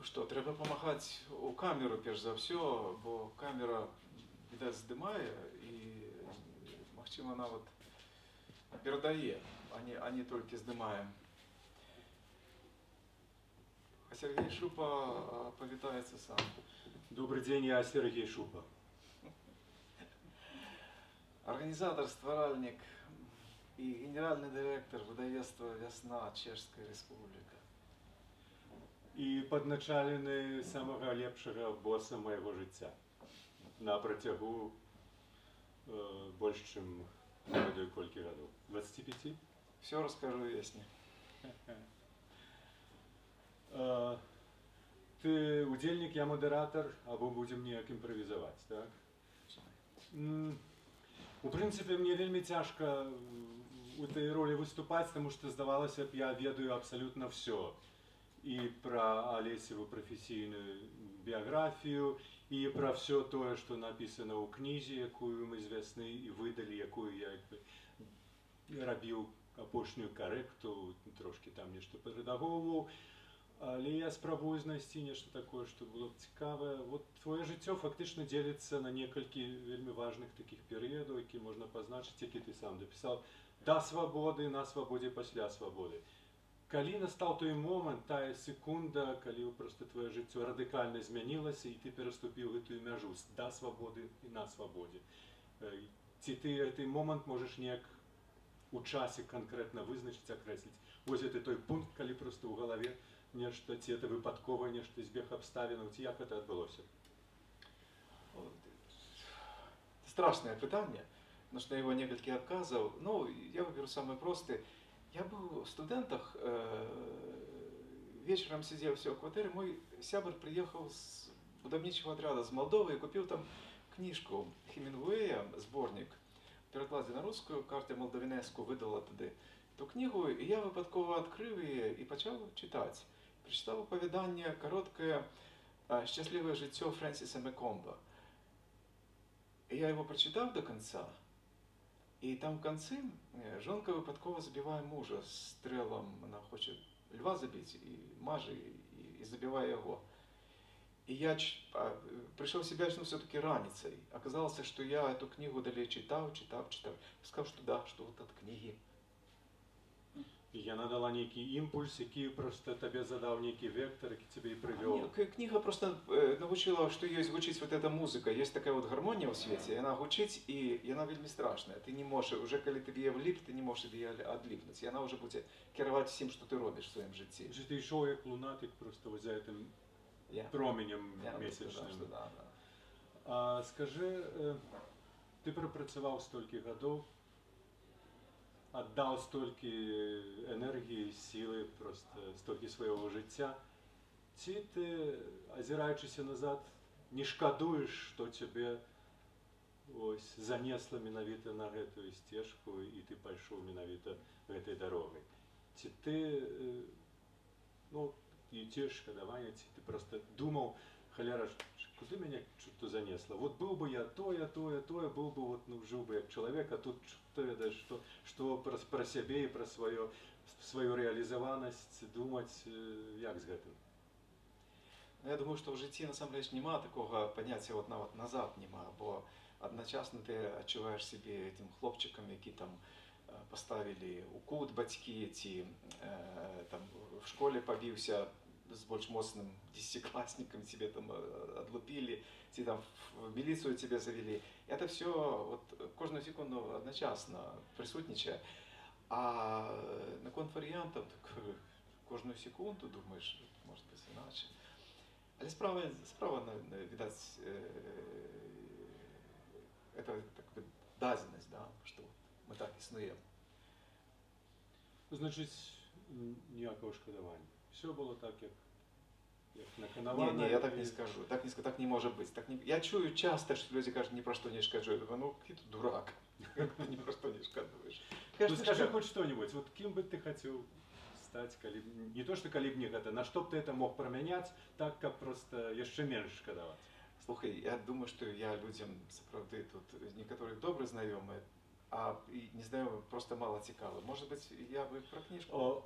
Ну що, треба допомагати у камеру, перш за все, бо камера, видать, здимає і, можливо, вона от передає, а не тільки здимає. А Сергій Шупа повітається сам. Добрый день, я Сергей Шупа. Організатор, стваральник і генеральний директор видавництва «Весна», Чешська Республіка. І падначалены самага лепшага боса майго жыцця на працягу больш чым не ведаю колькі гадоў. 25? Все розкажу весні. Ты удзельнік, я мадэратар, або будзем неяк імправізаваць, так? У прынцыпе, мне вельмі цяжка у этой ролі выступаць, таму што здавалася б, я ведаю абсалютна ўсё. І пра Алесеву прафесійную біяграфію, і пра ўсё тое, што напісана ў кнізе, якую мы з вясны і выдалі, якую я рабіў апошнюю карэкту, трошкі там нешта падрэдаговваў. Але я спрабую знайсці нешта такое, што было б цікавае. Вот твоё жыццё фактычна дзеліцца на некалькі вельмі важных такіх перыядаў, які можна пазначыць, які ты сам дапісаў, да свабоды, на свабодзе, пасля свабоды. Калі настаў той момант, тая секунда, калі проста твоё жыццё радыкальна змянілася і ты пераступіў гэтую мяжу да свабоды і на свабодзе. Ці ты гэты момант можаш неяк у часе канкрэтна вызначыць, акрэсліць? Вось гэта той пункт, калі проста ў галаве нешта, ці это выпадкова нешта, збег абставінаў, ці як гэта адбылося? Страшное питание, потому что на его некалькі адказаў. Ну, я выберу самый просты. Я был в студентах, вечером сидел все в квартире, мой сябр приехал с будаўнічага отряда з Молдовы и купил там книжку Хемінгуэя, сборник, в перекладе на русскую, карта Молдавінеску видала туди ту книгу, и я випадково открыл ее и почал читать. Прочитал оповідання короткое «Счастливое життя» Фрэнсиса Мекомба. И я его прочитал до конца. И там в конце жонка випадково забиває мужа стрелом, вона хоче льва забити, і маже, і забиває його. И я пришел в себя, ну, все-таки раницей. Оказалось, что я эту книгу далее читал. Сказал, что да, что вот от книги. І яна дала нейкі імпульс, які просто табе задаў нейкі вектор, які тебе і прывёў. Книга просто научила, что есть гучить вот эта музыка. Есть такая вот гармония в свете, и она гучить, и она вельми страшная. Ты не можешь, уже коли ты ее влип, ты не можешь от ее одлипнуть. И она уже будет керовать всем, что ты робишь в своем житті. Чи ти йшов як лунатик просто ось за этим променем месячним? Да. А скажи, ти пропрацював стільки годів, отдал столько энергии, силы, просто столько своего життя. Ці ти, озираючися назад, не шкадуєш, що тебе ось занесло менавіта на гэтую сцежку і ти пайшоў менавіта гэтай дарогай? Ці ти, ну, і ці шкадаванне, ці ти просто думаў, халяра, куды мяне что-то занесло? Вот был бы я тое, был бы, вот, ну, жил бы як человек, а тут что ведаешь, что про сябе и про свою реализованность думать, як з гэтым? Я думаю, что в житті насамрэч нема такого поняття вот назад нема, бо одночасно ти відчуваєш себе этим хлопчиком, які там поставили укут батьки, ці там в школі побився с больш моцным десятиклассником, тебе там отлупили, тебе там в милицию тебя завели. Это все вот кожную секунду одночасно присутничає. А наконт варіантів, так кожную секунду думаєш, може бути іначе. Але справа видать, это так бы дадзенность, да, что мы так існуємо. Значить, ніякого шкодування. Все было так, як наканавано. Не, я так не скажу. Так не может быть. Я чую часто, что люди кажут, ни про что не шкодую. Я думаю, ну, какой ты дурак. Ты ни про что не шкодуешь. Ну, скажи хоть что-нибудь. Вот кем бы ты хотел стать, не то, что коли б не это, на что бы ты это мог променять, так, как просто еще меньше шкодовать? Слухай, я думаю, что я людям, справді, тут некоторые добрые знайомые, а незнайомые просто мало цікаво. Может быть, я бы про книжку?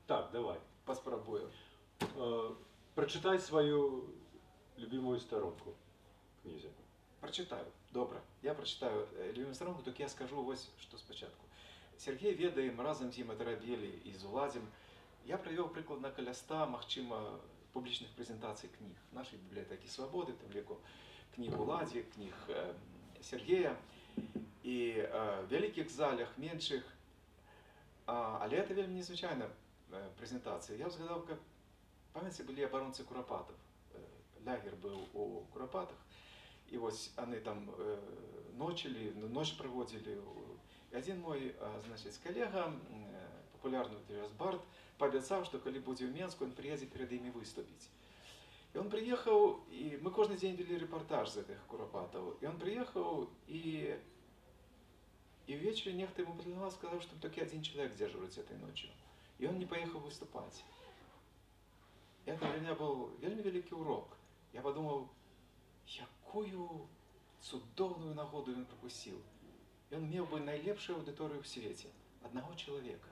Так, давай. Поспробую. Прочитай свою любимую сторонку в книзі. Прочитаю. Добре. Я прочитаю любимую сторонку, тільки я скажу ось що спочатку. Сергій ведає, ми разом з ним це робили і з Уладзем. Я провів прикладно каля 100, магчыма, публічних презентацій книг. В нашій бібліотеці Свободи, там веку книг Уладзі, книг Сергія. І в великих залях, менших. Але це вельми незвичайна презентація. Я згадав, як, пам'ятаєте, були оборонці Куропатов. Лагерь був у Куропатах. И вот они там ночили, ночь проводили. И один мой, значит, коллега, популярный Терес Барт, пообещал, что когда будет в Минск, он приедет перед ими выступить. И он приехал, и мы каждый день вели репортаж за этих Куропатов. И он приехал, и вечером некто ему предлагал, сказал, что только один человек дежурит этой ночью. И он не поехал выступать. И это для меня был вельми великий урок. Я подумал, якую цудовную нагоду він пропустив. Він мав би найлепшу аудиторію в світі. Одного чоловіка.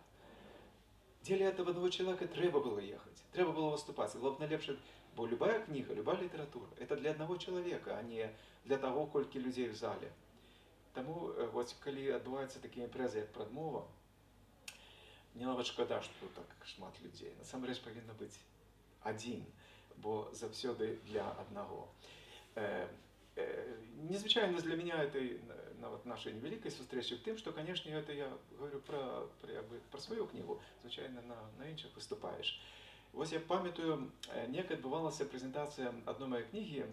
Для этого одного человека треба было ехать, треба было выступать. Было бы найлепше, бо любая книга, любая литература, это для одного человека, а не для того, колькі людей в зале. Тому, вот, коли відбуваються такі імпрези, як прадмова, мені навіть шкода, що тут так шмат людей. Насамрэч повинно бути один, бо завсёды для одного. Незвычайно для меня этой нашей невеликой встречи в том, что, конечно, это я говорю про свою книгу, звичайно, на інших выступаешь. Вот я памятаю, некая відбувалася презентація одної моєї книги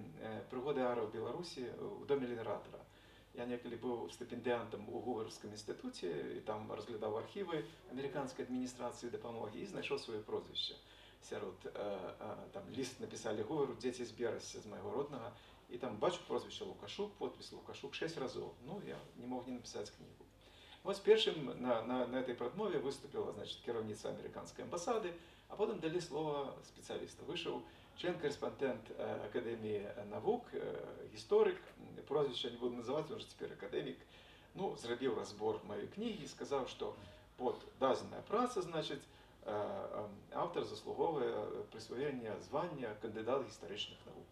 «Пригоди Ара в Білорусі» в Домі літератора. Я неколи був стипендіантом у Говарівському інституті, і там розглядав архіви американської адміністрації допомоги і знайшов своє прозвище. Серед, там лист написали Говару, «Дети з Берестя», з моєго родного. И там бачу прозвище Лукашук, подпись Лукашук 6 разов. Ну, я не мог не написать книгу. Вот первым на этой продмове выступила, значит, керовница американской амбассады, а потом дали слово специалиста. Вышел член-корреспондент Академии наук, историк, прозвище не буду называть, он же теперь академик, ну, зробив разбор моей книги и сказал, что под дазная праца, значит, автор заслуговує присвоєння звання кандидат історичних наук.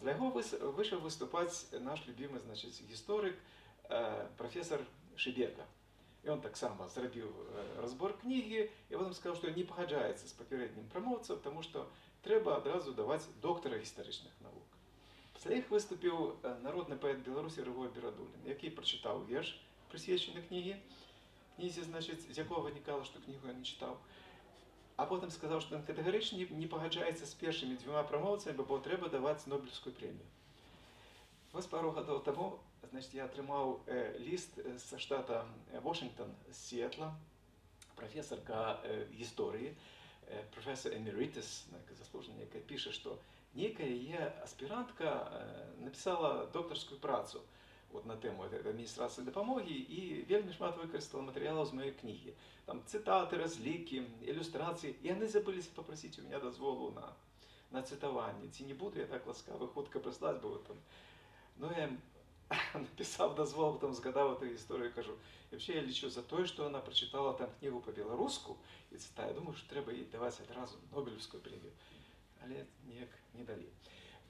Для його вийшов виступати наш любимий, значить, історик, професор Шебека. І він так само зробив розбор книги, і потім сказав, що не погоджається з попереднім промовцем, тому що треба одразу давати доктора історичних наук. Після їх виступив народний поет Білорусі Григорій Бірадулін, який прочитав вірш, присвячений книзі, значить, з якого виникало, що книгу я не читав. А потім сказав, що він категорично не погоджається з першими двома промовцями, бо треба давати Нобелівську премію. Ось пару років тому, значить, я отримав лист з штату Вашингтон, з Сіетла, професорка історії, професор Емеритис, заслужена, яка пише, що некая її аспірантка написала докторську працю от на тему адміністрації допомоги і вельми шмат використала матеріалів з моєї книги. Там цитати, розліки, ілюстрації. І вони забилися попросити у мене дозволу на цитування. Ці не буду я так ласкаво хутко прислати, бо там. Ну, я написав дозвол, потім згадав цю історію, кажу. І взагалі я лічу за те, що вона прочитала там книгу по-білоруську, і цитаю, думаю, що треба їй давати одразу Нобелівську премію. Але ніяк не дали.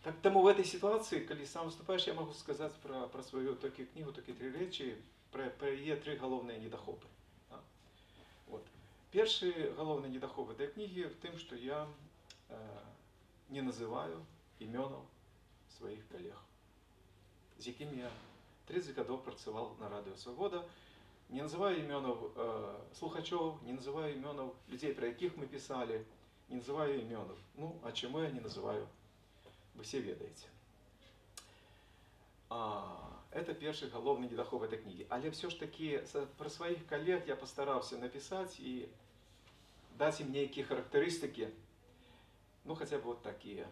Так, тому в этой ситуации, когда сам выступаешь, я могу сказать про свою таки книгу, таки 3 речи, про ее 3 головные недохопы. Вот. Первый головный недохоп этой книги в том, что я не называю имен своих коллег, с якими я 30 годов працевал на Радио Свобода. Не называю имен слухачов, не называю имен людей, про яких мы писали, не называю имен. Ну, а чему я не называю? Вы все ведаете. Это первый головный недохоп этой книги. Але все ж таки про своих коллег я постарался написать и дать им некие характеристики, ну хотя бы вот такие.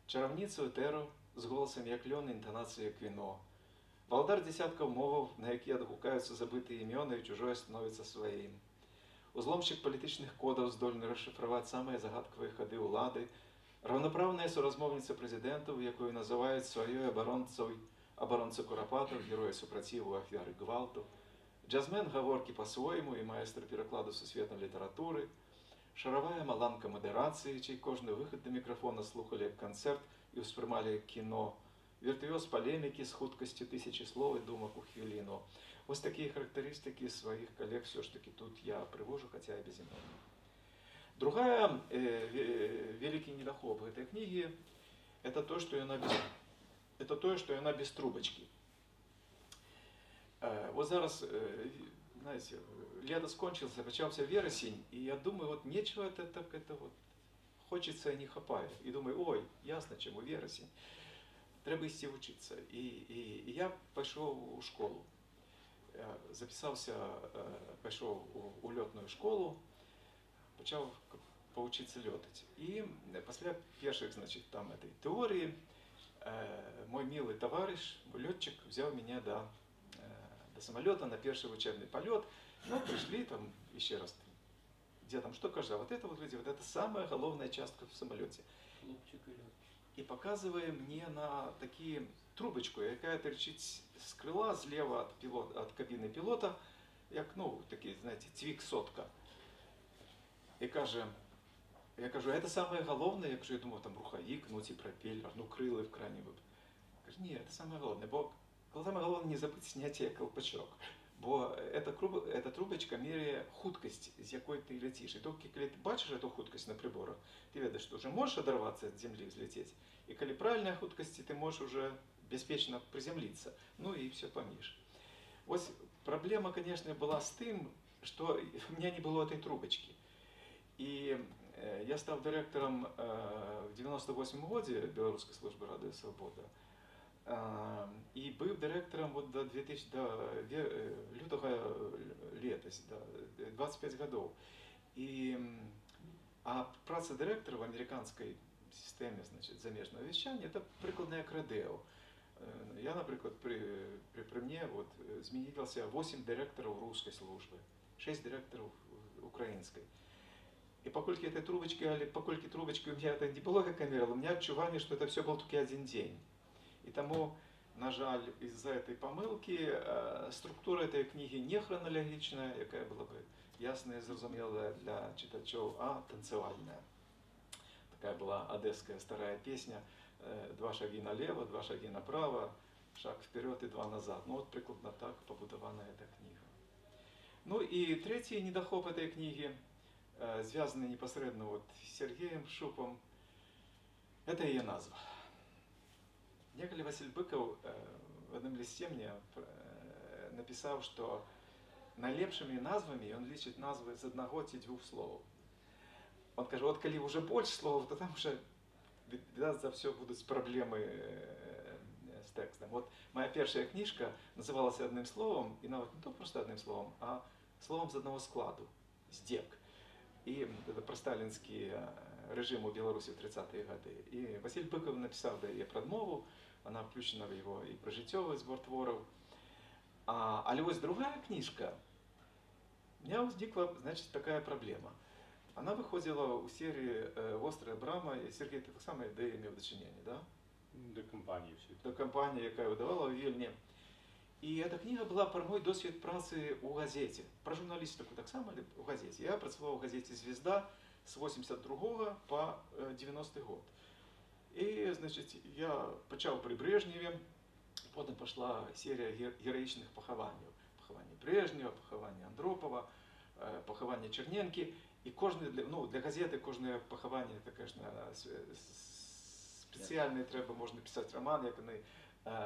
Чаровницу етеру з голосом як льон, інтонацією як віно. Володар десятків мовов, на які відгукаються забиті імена і чужое становиться своїм. Узломщик політичних кодів здольний розшифрувати самі загадкові ходи влади. Равноправная соразмовница президентов, якую называют своей оборонцей Куропатов, героя супротиву, офиары гвалту. Джазмен говорки по-своему и маэстро перекладу сусветной литературы. шаровая маланка модерації, чий кожний вихід до мікрофона слухали як концерт і усприймали як кіно. Віртуоз полеміки з худкістю тисячі слов і думок у хвилину. Ось такі характеристики своїх колег все ж таки тут я привожу, хотя и безымянно. Другая великий недохоп этой книги – это то, что она без трубочки. Вот зараз, знаете, лето скончился, почався вересень, и я думаю, вот нечего это вот хочется и не хапает. И думаю, ой, ясно, чему вересень. Треба йти вчитися. І я пішов у школу. Записався, пішов у льотну школу, почав поучитися льотати. І після перших, значить, там этой теорії, мой милый товарищ, летчик, взял меня до самолета на первый учебный полет. Ну, пришли там еще раз. Где там, что кажется, вот это вот, люди, вот это самая головная часть в самолете. И показывая мне на такие трубочку, яка торчить з крила зліва від кабіни пілота, як, ну, такий, знаєте, цвік-сотка. І каже, я кажу, это самое главное, я кажу, я думав, там руховик, ну, ці пропеллер, ну, крили в крайній випадку. Каже, ні, це самое главное, бо самое главное не забути зняти колпачок. Бо эта трубочка міряє худкость, з якою ти летиш. І тільки коли ти бачиш эту худкость на приборах, ти видиш, що вже можеш оторватися від землі, взлетіти. И коли правильная худкость, ты можешь уже беспечно приземлиться. Ну и все помнишь. Вот проблема, конечно, была с тем, что у меня не было этой трубочки. И я стал директором в 98 году Белорусской службы Радио Свобода. И был директором вот до лютого лета, до 25 годов. А праца директора в американской системе, значит, замежного вещания, это прикладно як радіо. Я, наприклад, при мне вот, змінилося 8 директорів русской служби, 6 директорів української. І покольки этой трубочки, але покольки трубочки у меня это не было как камера, у меня отчувание, что это все был только один день. И тому, на жаль, из-за этой помилки структура этой книги не хронологічна, яка була б ясна і зрозуміла для читачів, а танцевальна. Такая была одесская старая песня «Два шаги налево, два шаги направо, шаг вперед и два назад». Ну вот прикладно так побудована эта книга. Ну и третий недохоп этой книги, связанный непосредственно вот с Сергеем Шупом, это ее назва. Неколи Василь Быков в одном листе мне написал, что найлепшими назвами он лічить назви з одного ці двох слов. Он каже, от коли вже більше слов, то там вже, видать, за все будуть проблеми з текстом. Вот моя перша книжка називалася одним словом, і навіть не то просто одним словом, а словом з одного складу, «Здек». И это про сталинский режим у Беларуси в 30-е годы. И Василь Быков написал її прадмову, вона включена в його і прожиттєвий збор творів. Але ось другая книжка, у меня возникла, значит, такая проблема. Она выходила у серии «Острая брама», и Сергей, ты так само ідею имел дочинение, да? До компанії всі. До компанії, яка видавала у Вільні. І ця книга була про мой досвід праці у газеті. Про журналістику так само, але у газеті. Я працював у газеті «Звезда» з 82 по 90 год. І, значить, я почав при Брежневі, потім пішла серія героїчних поховань. Поховання Брежнева, поховання Андропова, поховання Черненки. І для газети кожне поховання, це, звісно, спеціальне, треба, можна писати роман, як вони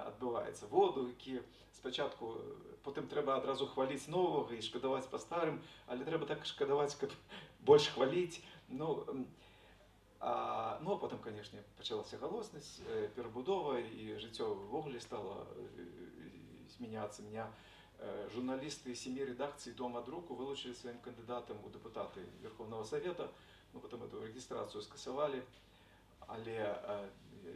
відбуваються. Воду, які спочатку, потім треба одразу хвалити нового і шкодувати по старим, але треба так шкодувати, щоб більше хвалити. А потім, звісно, почалася галосність, перебудова, і життя ввогуле стало змінятися. Мене журналисты 7 редакций «Дома друку» вылучили своим кандидатом у депутаты Верховного Совета, потом эту регистрацию скасовали, але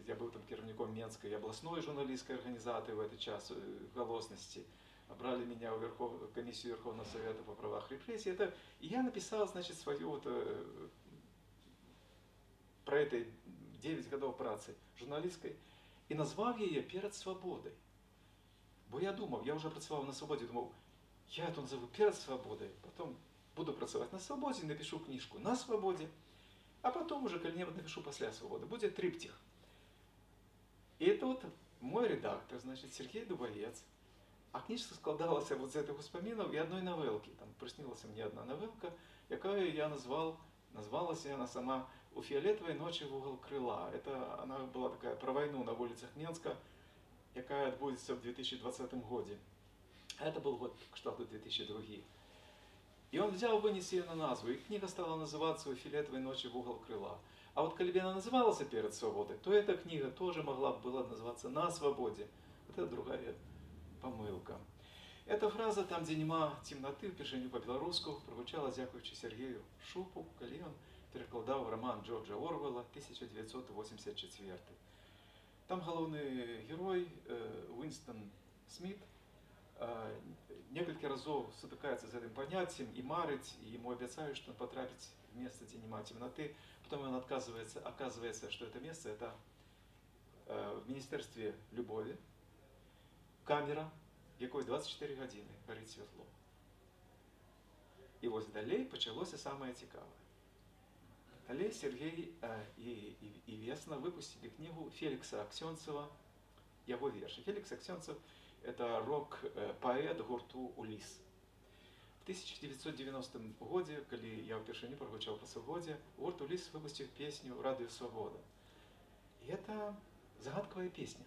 я был там керівником Менской областной журналистской организации в этот час голосности, брали меня в комиссию Верховного Совета по правах репрессий, и я написал, значит, свою вот, про это 9 годов працы журналистской, и назвал ее «Перед свободой». Бо я думав, я вже працював на свободі, думав, я это назову «Перед свободой», потім буду працювати працаваць на свабодзе, напишу кніжку на свабодзе, а потом уже калі-небудзь напишу пасля свабоды. Будзе трыптих. И тут мой редактор, значит, Сергей Дубовец, а книжка складалася вот з гэтых успамінаў і адной навелкі. Там прыснілася мне одна навелка, якую я назвалася она сама «У фіолетовой ночи в угол крыла». Это она была такая про войну на улицах Менска, якая адбудзецца в 2020 годзе. А это был год кшталту 2002. И он взял, вынес ее на назву, и книга стала называться «У фиолетовой ночи в угол крыла». А вот коли бы она называлась «Перед свободой», то эта книга тоже могла была называться «На свободе». Вот это другая помылка. Эта фраза «Там, где нема темноты» впершыню по-беларуску прагучала дзякуючы Сергею Шупу, калі он перакладаў роман Джорджа Орвелла 1984. Там галоўны герой Уинстон Смит некалькі разоў сутыкаецца з гэтым паняццем і марыць, і ему абяцаюць, што он потрапіць в место, где нема темноты. Потом он оказывается, что это место это в Министерстве любови, камера, якой 24 гадзіны гарыць святло. І вось далей пачалося самае цікавае. Далей Сергей и Весна выпустили книгу Феликса Аксенцева, его верши. Феликс Аксенцев – это рок-поэт гурту «Улис». В 1990 году, когда я впервые прогучал по свободе, гурт «Улис» выпустил песню «Радио Свобода». И это загадковая песня.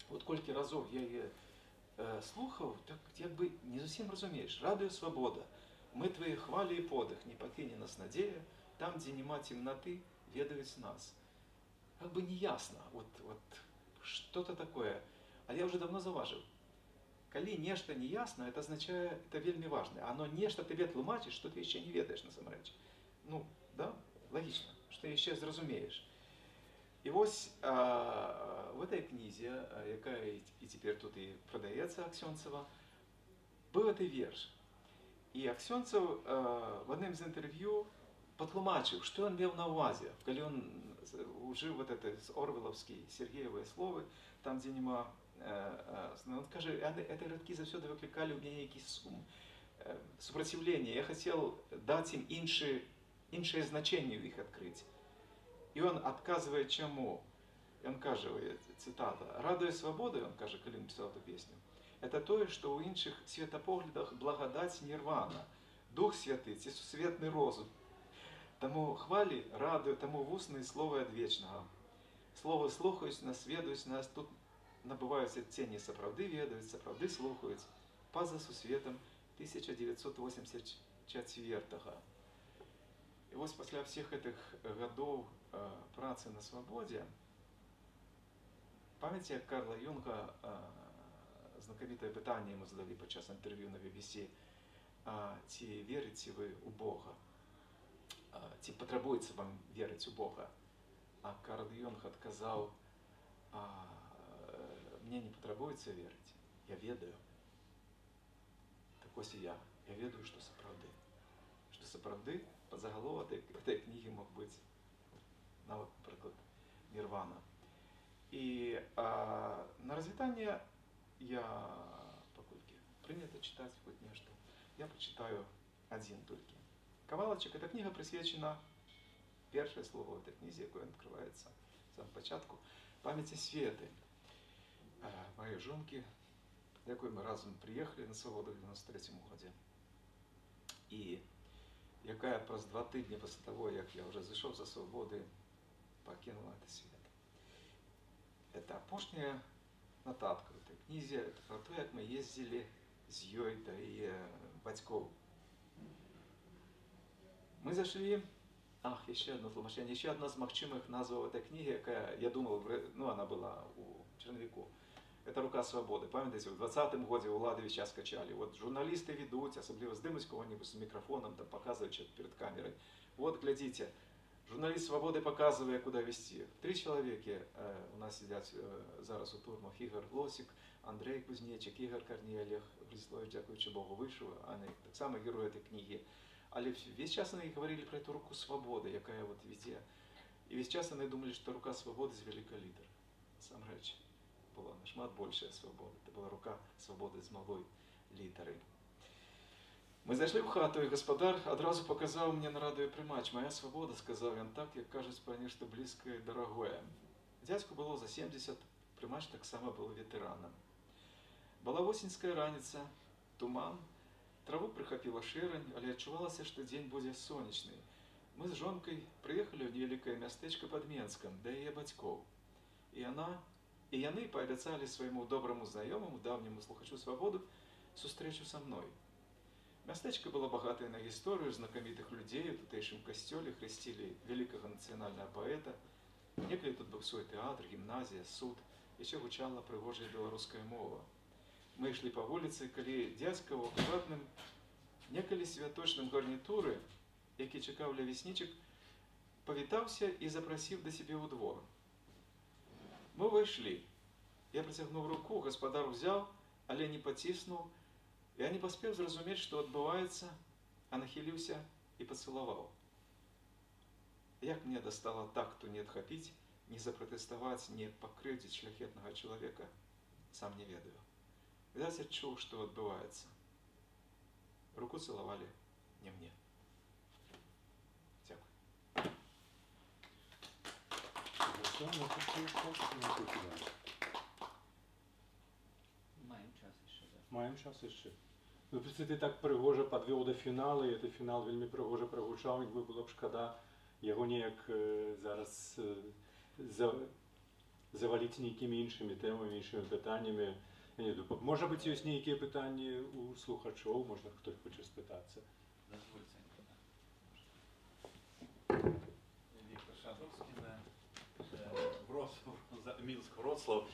Вот колькі разов я ее слухаў, так як бы не зусім разумееш. «Радио Свобода». Мы твои хвали и подых, не покине нас надея, там, где нема темноты, ведаюць нас. Как бы не ясно, вот что-то такое. А я уже давно заўважыў. Калі нешта не ясно, это означает, это вельмі важно. Оно нешта тебе тлумачыць, что ты еще не ведаешь насамрэч. Ну, да, логично, что еще зразумеешь. И вось в этой книзе, якая и теперь тут и продается Аксенцева, был этот верш. И Аксенцев в одном из интервью патлумачыў, что он меў на увазе, калі он ужыў вот это орвеловские Сергеевые словы, там, где нема, он скажет, эти радкі заўсёды выкликали у меня некий сопротивление, я хотел дать им іншее значение их открыть. И он отказывает чему? И он кажет, цитата, «Радуя свободы», он кажет, калі написал эту песню, это то, что у іншых светапоглядах благодать нирвана, Дух Святый, ці сусветны розум. Тому хвалі, радую, тому вусны словы ад вечнага. Словы слухаюць нас, ведаюць нас, тут набываюцца цені сапраўды ведаюць, сапраўды слухаюць, па-за сусветам 1984. И вот после всех этих годов працы на свободе, памяти Карла Юнга, знакомитое питание ему задали подчас интервью на BBC, ці верите вы у Бога? Ці потребуется вам верить у Бога? А Карл Юнг отказал, мне не потребуется верить, я ведаю. Так ось і я ведаю, что сапраўды. Что сапраўды подзаголовок этой книги мог быть, например, Нирвана. И на развитание я, покольки принято читать хоть нечто, я прочитаю один только. Кавалочек. Эта книга присвячена, первое слово в этой книге, якое открывается в самом початку, памяти Светы, моей жонки, якой мы разом приехали на свободу в 93-му году. И якая праз 2 тижні після того, як я вже зайшов за свободи, покинула этот свет. Это апошняя нотатка в этой книзе, это про то, як мы ездили з ёй да яе бацькоў. Мы зашли, еще одно тлумачэнне, еще одна из магчымых назваў этой книги, якая, я думал, она была у Черновіку. Это «Рука свободы». Памятаете, в 20-м году улады весь час качали. Вот журналисты ведут, особливо здымуць кого-нибудь с микрофоном, там показывают что-то перед камерой. Вот, глядите, журналист свободы показывает, куда вести. 3 человека у нас сидят зараз у турмах. Игорь Лосик, Андрей Кузнечик, Игорь Корнеєв, Христович, дякуючи Богу, вышел. Они так само герои этой книги. Але весь час они говорили про эту руку свободы, якая вот везде. И весь час они думали, что рука свободы з великой літери. Сам речь. Была нашмат большая свобода. Это была рука свободы з малой літери. Ми зайшли в хату, і господар одразу показав мені на радіоприймач. Моя свобода, сказав він, так, як кажуть по нечто близьке і дорогое. Дядьку було за 70, приймач так само був ветераном. Была осеньская раніца, туман, траву прихапіла шэрань, але адчувалася, што дзень будзе сонечны. Мы з жонкай прыехалі ў невялікае мястэчка пад Менскам, да яе бацькоў. І яны паабяцалі свайму добраму знаёмаму, даўняму слухачу свабоду, сустрэчу са мной. Мястэчка было багатае на гісторыю знакамітых людзей, у тутэйшым касцёле хрысцілі вялікага нацыянальнага паэта. Некалі тут быў свой тэатр, гімназія, суд, і ўсё гучала прыгожая беларуская мова. Мы ішлі па вуліцы, калі дзядзька ў акуратным, некалі святочным гарнітуры, які чакаў ля веснічак, павітаўся і запрасіў да сябе ў двор. Мы ўвайшлі. Я працягнуў руку, гаспадар узяў, але не паціснуў. Я не паспеў зразумець, што адбываецца, а нахіліўся і пацалаваў. Як мне дастала такту не адхапіць, не запратэставаць, не пакрыўдзіць шляхетнага чалавека, сам не ведаю. Відаць, адчуў, што адбываецца. Руку цалавалі не мне. Дзякуй. Маем час яшчэ. Ну, ты так прыгожа падвёў да фінала, і гэты фінал вельмі прыгожа прагучаў, нібы было б шкада яго неяк зараз заваліць нейкімі іншымі тэмамі, іншымі пытаннямі. Я не думаю, можа быць, ёсць нейкія пытанні у слухачоў, можна хтось хоча спытацца. Віктор Шадовський, Мінськ, Вроцлав.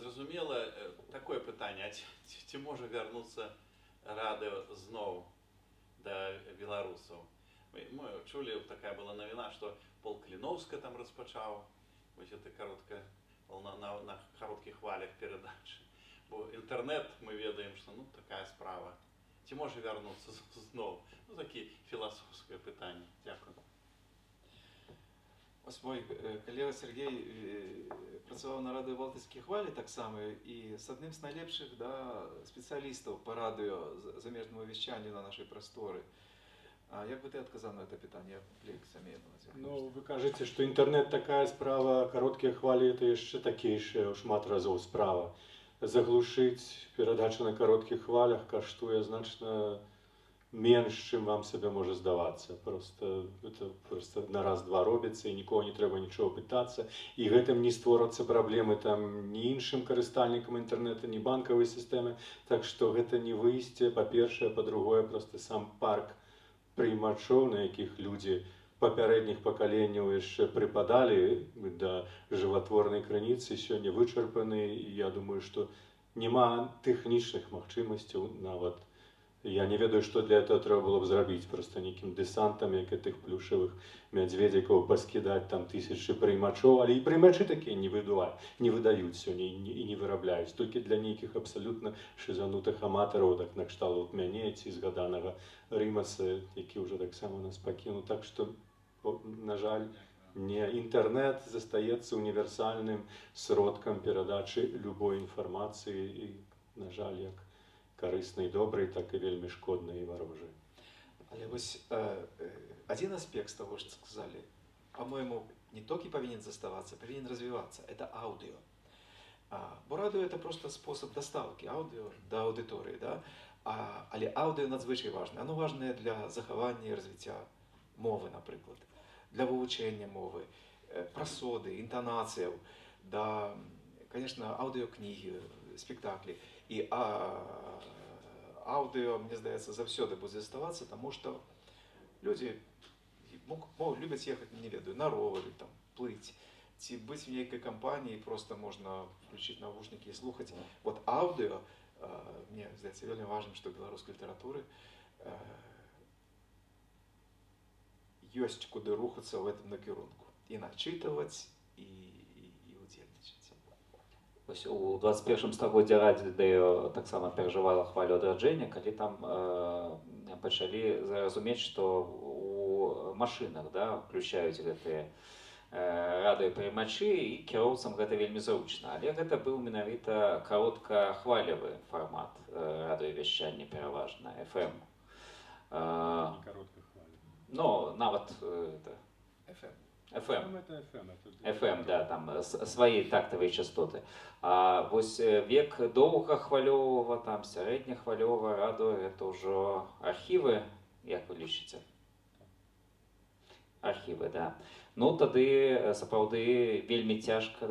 Зразумела, такое пытанне, ці можа вярнуцца радыё зноў да беларусаў? Мы чулі, такая была навіна, што Пол Кліноўска там распачаў, вось гэта каротка, на кароткіх хвалях перадачы. Бо інтэрнэт, мы ведаем, што ну такая справа. Ці можа вярнуцца зноў? Ну, такі філасофскае пытанне. Дзякую. Ось мой калега Сергей працаваў на радыё «Балтыйскія хвалі» таксама і з адным з найлепшых спецыялістаў па радыё замежнаму вещанню на нашай прасторы. А як бы ты адказаў на гэта пытанне? Ну, вы кажаце, што інтэрнэт такая справа, кароткія хвалі — это яшчэ такейшая ў шмат разоў справа. Заглушыць перадачу на кароткіх хвалях каштуе значна менш, чым вам сабе можа здавацца. Просто на раз-два робіцца, і нікого не трэба нічого пытацца. І гэтым не створацца праблемы там ні іншым карыстальнікам інтэрнэта, ні банкавай сістэмы. Так што гэта не выйсце, па-першае, па-другое, просто сам парк прыймачоў, на якіх людзі папярэдніх пакаленняў яшчэ прыпадалі да жыватворнай крыніцы, сёння вычарпаны, і я думаю, што няма тэхнічных магчымасцяў нават. Я не ведаю, што для этого трэба было б зрабіць, просто нейкім дэсантам, як гэтых плюшавых мядзведзікаў паскідаць там тысячы прыймачоў, але і прыймачы такія не выдаюць сёння і не вырабляюць, толькі для нейкіх абсалютна шызанутых аматараў, так накшталт мяне ці згаданага Рымаса, які ўжо таксама нас пакінуў. Так што, на жаль, не, інтэрнэт застаецца універсальным сродкам перадачы любой інфармацыі і, на жаль, як карыснай, добрай, так і вельмі шкоднай і варожай. Але вось адзін аспект з таго, што сказалі, по-моему, не толькі павінен заставацца, павінен развівацца. Это аўдыё. Бо радыё — это просто спосаб дастаўкі аўдыё да аўдыторыі, да? Але аўдыё надзвычай важнае. Оно важнае для захавання і развіцця мовы, напрыклад, для вывучэння мовы, прасоды, інтанацыяў, да, конечно, аўдыёкнігі, спектаклі. І аўдыо, мне здаецца, заўсёды будзе заставацца, таму што людзі любяць ехаць, не ведаю, на ровары, там, плыць, ці быць в нейкай кампаніі, проста можна включыць навушнікі і слухаць. Вот аўдыо, мне здаецца, вельмі важным, што ў беларускай літаратуры ёсць куды рухацца ў гэтым накірунку. І начытаваць, і удзельнічаць. У 21 стагоддзі радыё таксама перажывала хвалю адраджэння, калі там пачалі разумець, што у машынах, да, включаюць гэтыя радыёпрымачы, і кіроўцам гэта вельмі зручна. Але гэта быў менавіта кароткахвалевы фармат радыёвяшчання, пераважна FM. Не короткая хваля. Ну, нават FM. FM. Это FM. FM, да, там свае тактавыя частоты. А вось век доўгахвалёвага, там сярэднехвалёвага радыё гэта ўжо архівы, як вы лічыце? Архівы, да. Ну, тады сапраўды вельмі цяжка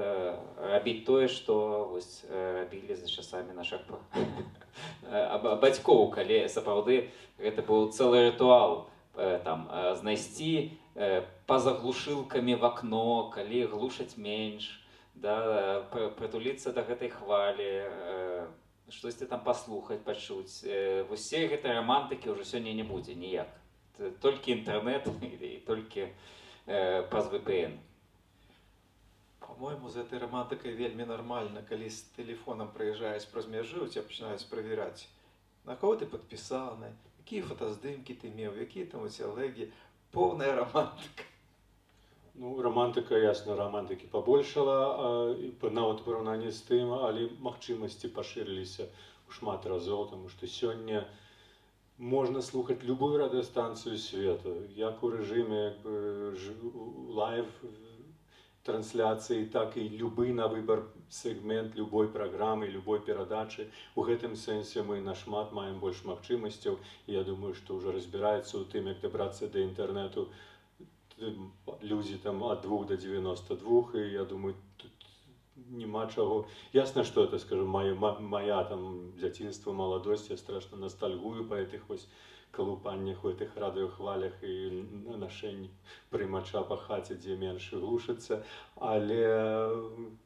рабіць тое, што вось рабілі за часамі нашых бацькоў, калі сапраўды гэта быў цэлы рытуал там знайсці па-за глушылкамі в акно, калі глушаць менш, да, прытуліцца да гэтай хвалі, штосьці там паслухаць, пачуць. Вось усе гэтай рамантыкі ўжо сёння не будзе ніяк. Толькі інтэрнэт і толькі праз VPN. По-моему, з гэтай романтыкай вельмі нармальна, калі з тэлефонам прыязджаюць праз мяжу, у цябе пачынаюць правяраць, на кого ты падпісаны, якія фотаздымкі ты меў, якія там у цябе лэгі. Поўная романтыка. Ну, романтыка, ясна, романтыкі пабольшала, нават у параўнанні з тым, але магчымасці пашырыліся ў шмат разоў, таму што сёння можна слухаць любую радыёстанцыю свету, як у рэжыме лайв трансляцыі, так і любы на выбар сегмент любой праграмы, любой перадачы. У гэтым сэнсе мы нашмат маем больш магчымасцяў, і я думаю, што ўжо разбіраецца ў тым, як дабрацца да інтэрнэту людзі там ад 2 до 92, і я думаю, тут нема чаго. Ясна, што это, скажем, моя там дзяцінства, маладосць, я страшна ностальгую па гэтых вось калупаннях у гэтых радыёхвалях і нашэнні прымача па хаце, дзе менш глушыцца. Але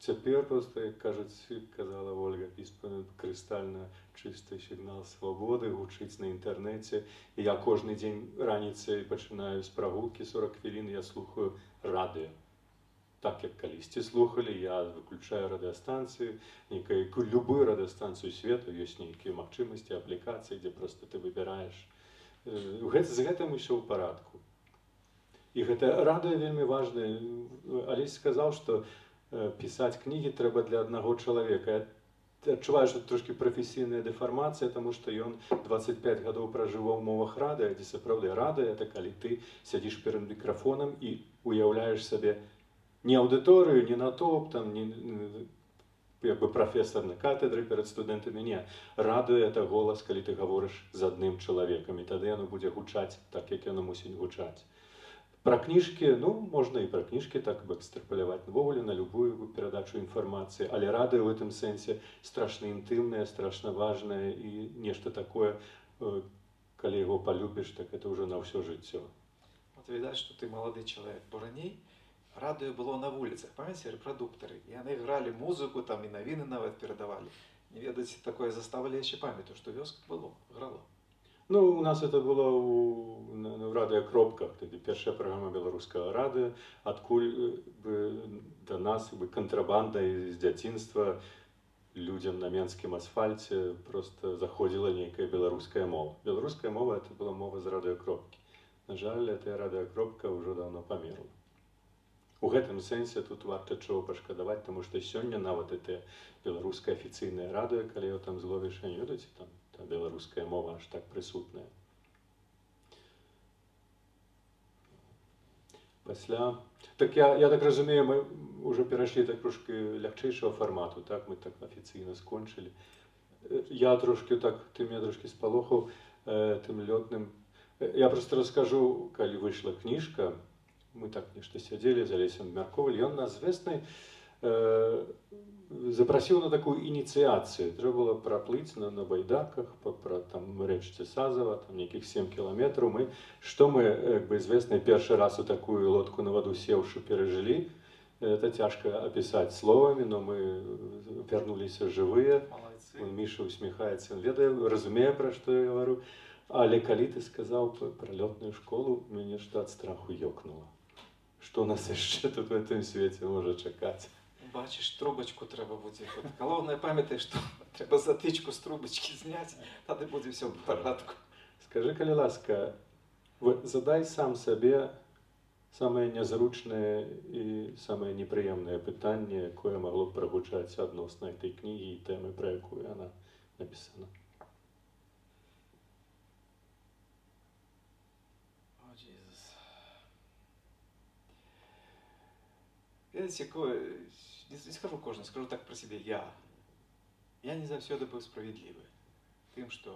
цяпер проста, як кажуць, казала Ольга Піспана, крыстальна чысты сігнал свабоды гучыць на інтэрнэце. І я кожны дзень раніцай пачынаю з прагулкі 40 хвілін, я слухаю радыё. Так, як калісьці слухалі, я выключаю радыёстанцыю, любую радыёстанцыю свету, ёсць нейкія магчымасці, аплікацыі, дзе проста ты выбіраеш. З гэтым усё ў парадку. І гэта радыё вельмі важнае. Алесь сказаў, што пісаць кнігі трэба для аднаго чалавека. Я адчуваю, што трошкі прафесійная дэфармацыя, таму што ён 25 гадоў пражыў ва ўмовах радыё, дзе сапраўды радыё, это калі ты сядзіш перад мікрафонам і уяўляеш сабе не аўдыторыю, не натоўп, там, як бы прафесар на катедры перад студэнтамі, не. Радыё — это голас, калі ты гаворыш з адным чалавекам, і тады яно будзе гучаць так, як яно мусіць гучаць. Пра кніжкі, ну, можна і пра кніжкі так бы экстрапаляваць навогуле на любую перадачу інфармацыі, але радыё ў гэтым сэнсе страшна інтымнае, страшна важнае і нешта такое, калі яго палюбіш, так это ўжо на ўсё жыццё. Вот відаць, што ты малады чалавек, бо раней радыё было на вуліцах, памяце, рэпрадуктары. Яны гралі музыку, там і навіны нават перадавалі. Не ведаеце, такое заставалі, я ще памятаю, што вёска было, грало. Ну, у нас это было в радыёкропках, тоді першая праграма беларускага радыё, адкуль да нас кантрабанда з дзяцінства людзям на менскім асфальце просто заходзіла нейкая беларуская мова. Беларуская мова — это была мова з радыёкропкі. На жаль, эта радыёкропка ўжо даўно памерла. У гэтым сэнсе тут варта чаго пашкадаваць, таму што сёння нават это беларускае афіцыйнае радыё, калі яго там зловіш, не ведаеце, там та беларуская мова аж так прысутная. Пасля... Так я так разумею, мы ўжо перайшлі да трошки лягчэйшага фармату, так, мы так афіцыйна скончылі. Я трошки так, ты меня трошки спалохаў тым лётным. Я просто раскажу, калі выйшла кніжка, мы так нешта сядзелі з Алесем абмяркоўвалі, ён нас з веснай запрасіў на такую ініцыяцыю. Трэба было праплыць на байдарках па там рэчцы Сазава, там нейкіх 7 кіламетраў. Што мы як бы з веснай першы раз у такую лодку на ваду сеўшы перажылі, это цяжка апісаць словамі, но мы вярнуліся жывыя. Міша усміхаецца, ён ведае, разумее, пра што я гавару. Але калі ты сказаў пра лётную школу, мяне што ад страху ёкнула. Што нас яшчэ тут у гэтым свеце можа чакаць? Бачиш, трубочку треба будзе. Галоўнае, памятай, што трэба затычку з трубачкі зняць, тады будзе ўсё ў парадку. Скажы, калі ласка, задай сам сабе Самае нязручнае і самае непрыемнае пытанне, якое магло б прагучаць адносна гэтай кнігі і тэмы, пра якую яна напісана. О, Иисус. Видите, не скажу кожен, скажу так про себя. Я не заўсёды быў справядлівы тым, што,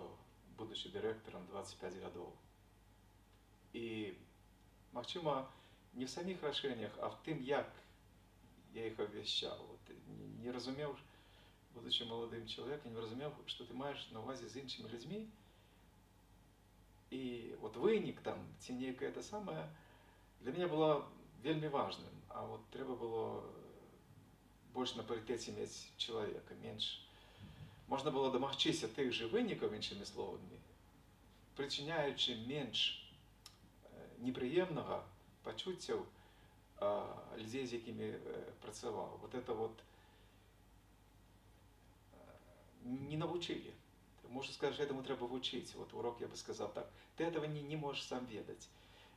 будучи дырэктарам 25 гадоў. І, магчыма, не в самих рашэннях, а в тым, як я іх абвяшчаў. Вот, не разумеў, будучи маладым чалавекам, не разумеў, што ты маеш на ўвазе з іншымі людзьмі. І вот вынік там, ці нейкае это самае, для мяне было вельмі важным. А вот трэба было больш на парытэце мець чалавека, менш. Можна было дамагчыся тых же вынікаў, іншымі словамі, прычыняючы менш непрыемнага пачуццяў людзей, з якімі працаваў. Вот это вот не навучылі. Можно сказать, что этому треба вучыць. Вот урок я бы сказал так. Ты этого не можешь сам ведаць,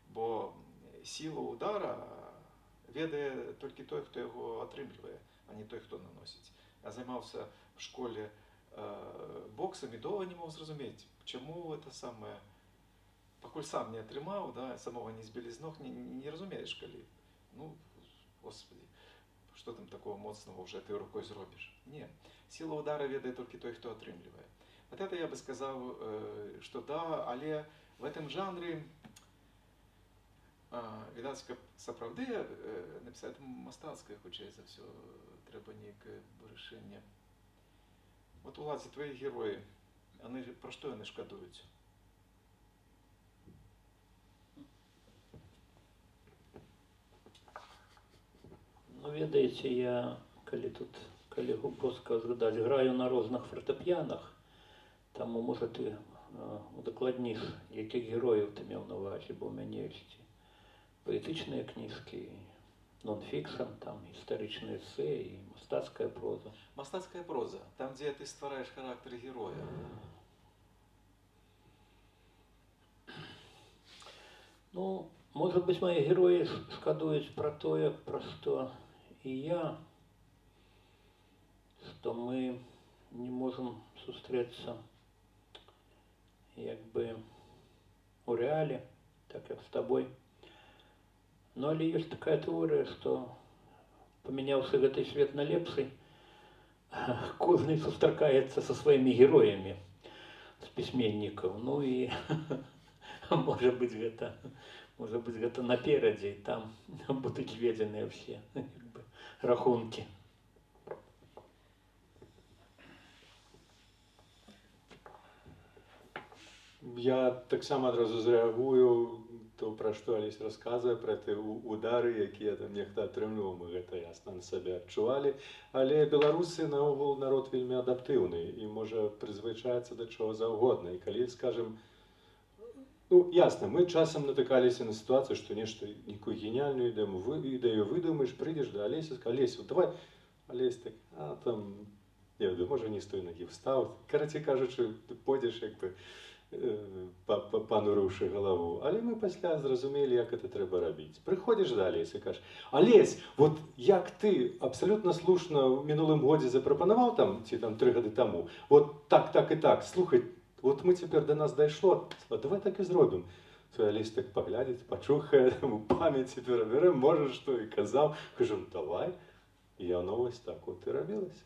бо силу удара ведае толькі той, хто яго атрымлівае, а не той, хто наносіць. Я займаўся в школе боксом і доўга не мог зразумець, чаму это самае. Пакуль сам не атрымаў, да, самого не збілі з ног, не разумееш, калі. Ну, господи, что там такого моцного уже ты рукой зробіш? Не. Сила удара ведае толькі той, хто атрымлівае. Вот это я бы сказал, что да, але в этом жанре, відаць, каб сапраўды напісаць мастацкае, хутчэй за ўсё, трэба нейкае вырашэнне. Вот, Уладзе, твои герои, про што яны шкадуюць? Ну, ведаеце, я, калі тут калегу Боска згадаць, граю на розных фартэпіянах, таму, можа, ты удакладніш, якіх герояў ты меў на ўвазе, бо ў мяне ёсць паэтычныя кніжкі, нон-фікшн, там гістарычныя эсэ і мастацкая проза. Мастацкая проза, там, дзе ты ствараеш характар героя. Ну, можа быць, мои героі шкадуюць пра тое, пра што і я, што мы не можам сустрэцца як бы у рэале, так як з табой. Ну, але ёсць такая тэорыя, што памяняўшы гэты свет на лепшы, кожны сустракаецца са сваімі героямі з пісьменнікаў. Ну і можа быць гэта наперадзе, і там будуць зведзеныя ўсе рахункі. Я таксама адразу зрэагую то, пра што Алесь расказвае, пра тыя удары, якія там нехта атрымліваў, мы гэта ясна на сабе адчувалі. Але беларусы наогул народ вельмі адаптыўны і можа прызвычаецца да чаго заўгодна. І калі, скажем, ну, ясна, мы часам натыкаліся на сітуацыю, што нешта, нейкую геніяльную ідэю выдумаеш, прыйдзеш да Алеся, скажеш: Алесь, давай. Алесь так, там, не ведаю, можа, не з той нагі встаў. Карацей кажучы, ты пойдзеш як бы панурыўшы галаву. Але мы пасля зразумелі, як это трэба рабіць. Прыходзіш да Алеся і кажаш: Алесь, вот як ты абсалютна слушна ў мінулым годзе запрапанаваў там, ці там 3 гады таму, вот так і так, слухай, вот мы цяпер да нас дайшло, давай так і зробім. Твой Алесь так паглядзіць, пачухае, у памяці перабярэ, можа, што і казаў. Кажу: давай. І яно вось так от і рабілася.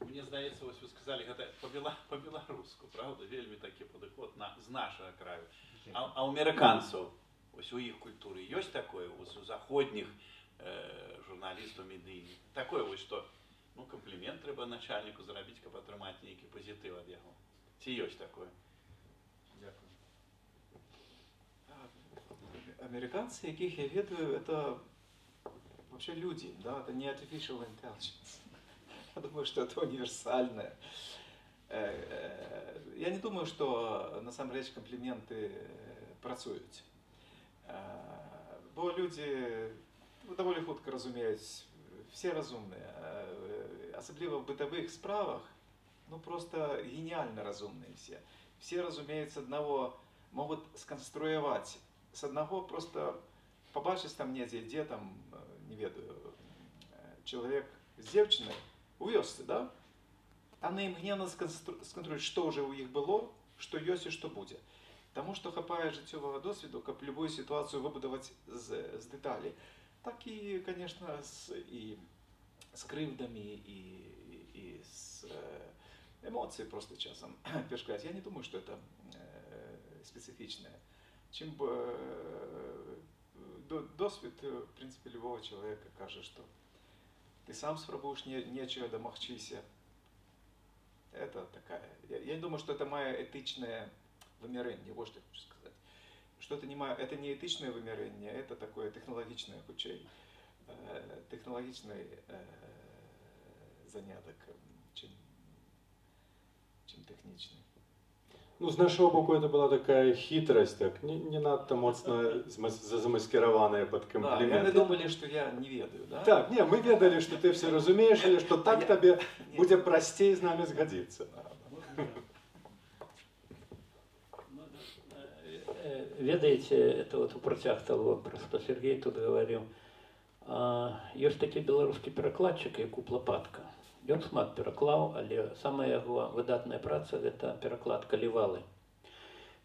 Мне здаецца, вось вы сказалі, гэта па-беларуску, правда? Вельмі такі падыход з нашага краю. А ў амерыканцаў, вось у іх культуры ёсць такое, у заходніх журналістаў медыйных, такое вось, што комплімент трэба начальніку зрабіць, каб атрымаць нейкі пазітыў ад яго. Ці ёсць такое? Дякую. Американцы, якіх я ведаю, это вообще люди, да, это не artificial intelligence. Я думаю, что это универсальное. Я не думаю, что насамрэч комплименты працуюць. Бо люди даволі хутка разумеюць, все разумныя, асабліва в бытавых справах, ну просто гениально разумныя все. все, разумеется, одного могут сконструировать. С одного просто побачить там недзе, где там, не ведаю, человек с девчиной у вёсцы, да? Она імгненна сконструюць, што ўжо ў іх было, што ёсць і што будзе. Таму што хапае жыццёвага досведу, каб любую сітуацыю выбудаваць з дэталей. Так і, конечно, з крыўдамі і з эмоцыі просто часам перашкаджаць. Я не думаю, что это специфичное. Чим досвід, в принципе, любого человека каже, что ты сам спробуешь нечего домагчися. Это такая. Я не думаю, что это мое этичное вымярэнне, вот что я хочу сказать. Что это не этичное вымярэнне, это такое технологичное, хутчэй, технологичный заняток, чим технічний. Ну, з нашого боку, это была такая хитрость, так, не надто моцно замаскированная под комплимент. Да, вы думали, что я не ведаю, да? Так, не, мы ведали, что ты все разумеешь, или что так тебе будет простей с нами сгодиться. Ведаеце, это вот у працяг того, про что Сергей тут говорил. Ёсць такі беларускі перакладчык, як Лапатка. Ён шмат пераклаў, але самая яго выдатная праца гэта пераклад Калівалы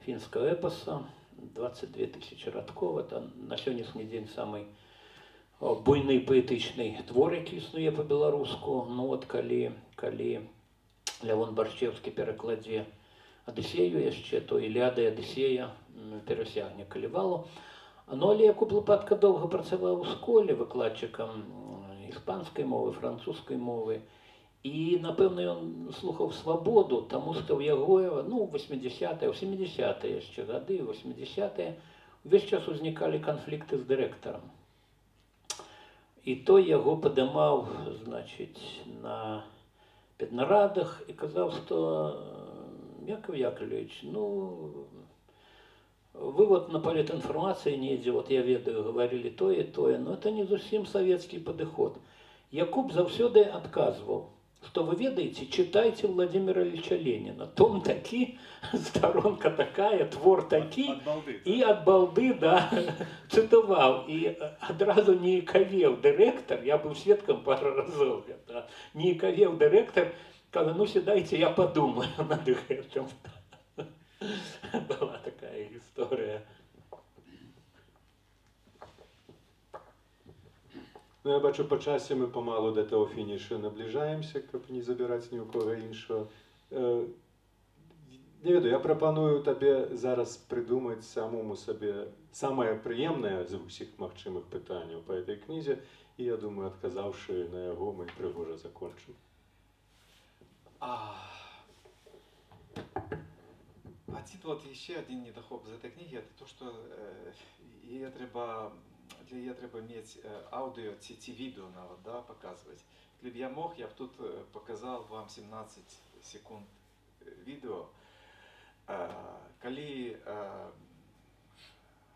фінскага эпоса, 22 000 радкоў. Это на сённяшні дзень самы буйны паэтычны твор, які існуе па-беларуску. Ну вот калі Лявон Баршчеўскі перакладзе Адысею яшчэ, то Іліада і Адысея перасягне Калівалу. Ну, але Якуб Лапатка доўга працаваў у школе выкладчыкам іспанскай мовы, французскай мовы. І, напэўна, ён слухаў свабоду, таму што ў яго, ну, 80-е, ў 70-е яшчэ гады, 80-е, увесь час узнікалі канфлікты з дырэктарам. І той яго падымаў, значыць, на педнарадах і казаў, што Яков Яковлевич, ну, вы вот на политинформации недзе, вот я ведаю, говорили то и тое, но это не зусім советский подыход. Якуб заўсёды адказваў, что вы ведаете, читайте Владимира Ильича Ленина. Том такі, сторонка такая, твор такі, и от балды, да, цитовал. И одразу неикавел директор, я был сведком пару разов, да, неикавел директор, сказал, ну сідайте, я подумаю над гэтым. Была такая история. Ну, я бачу, по часі ми помалу до того фінішу наближаємося, каб не забирати ні у кого іншого. Не ведаю, я прапаную табе зараз придумаць самому сабе самае прыемнае з усіх магчымых пытанняў по этой кнізе, і я думаю, адказаўшы на яго, мы прыгожа закончым. Вот еще один недохоп з этой книги, это то, что для яе трэба мець аудио ці відео нават, да, показывать. Если бы я мог, я бы тут показал вам 17 секунд видео, калі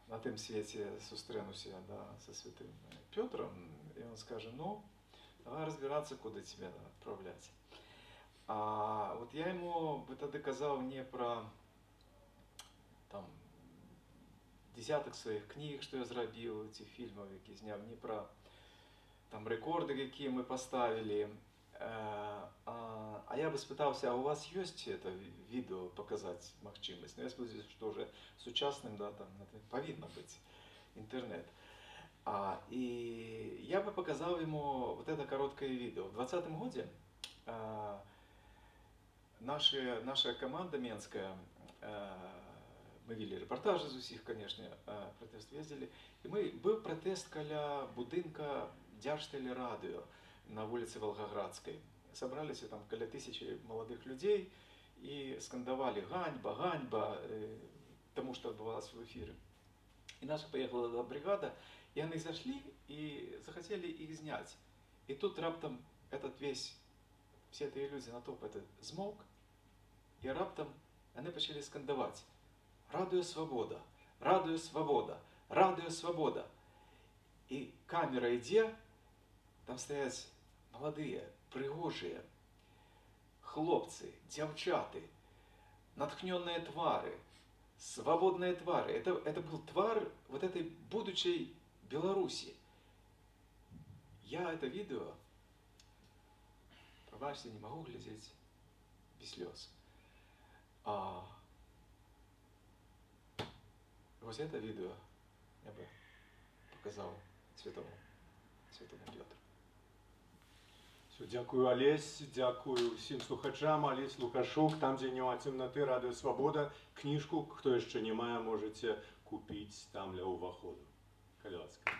на тым свете сустрэнуся, да, со святым Петром, и он скажет, ну, давай разбираться, куда тебя отправлять. Вот я ему тогда казал не про там десяток своих книг, что я зрабіў, ці фільмаў, які зняў, не про там рэкорды, якія мы поставили. А я бы спытаўся, а у вас есть это видео показать магчымасць? Ну, я сподіваюся, что уже сучасным, да, там павінна быць интернет. И я бы показал ему вот это короткое видео. В 2020 году наша команда менская, мы вели репортажи з усіх, конечно, протест ездили. И был протест каля будынка Дзяржтэлерадыё на улице Волгоградской. Собрались там каля 1000 молодых людей и скандовали «Ганьба, ганьба», тому, что отбывалось в эфире. И наша поехала бригада, и они зашли и захотели их снять. И тут раптом все эти люди натоўп это змоўк, и раптом они начали скандовать «Радыё Свабода! Радыё Свабода! Радыё Свабода!» И камера ідзе, там стоять молодые, прыгожие хлопцы, дзяўчаты, натхненные твары, свободные твары. Это был твар вот этой будущей Беларуси. Я это видео, пробачьте, не могу глядеть без слез. Вот это видео я бы показал святому Петру. Все, дякую, Олесь, дякую всім слухачам. Олесь Лукашук, там, де нема темноти, Радіо Свобода. Книжку, хто ще не має, можете купити там для уваходу. Калі ласка.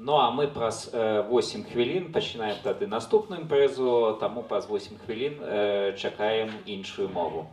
Ну а ми праз 8 хвилин починаємо тоді наступну імпрезу, тому праз 8 хвилин чекаємо іншу мову.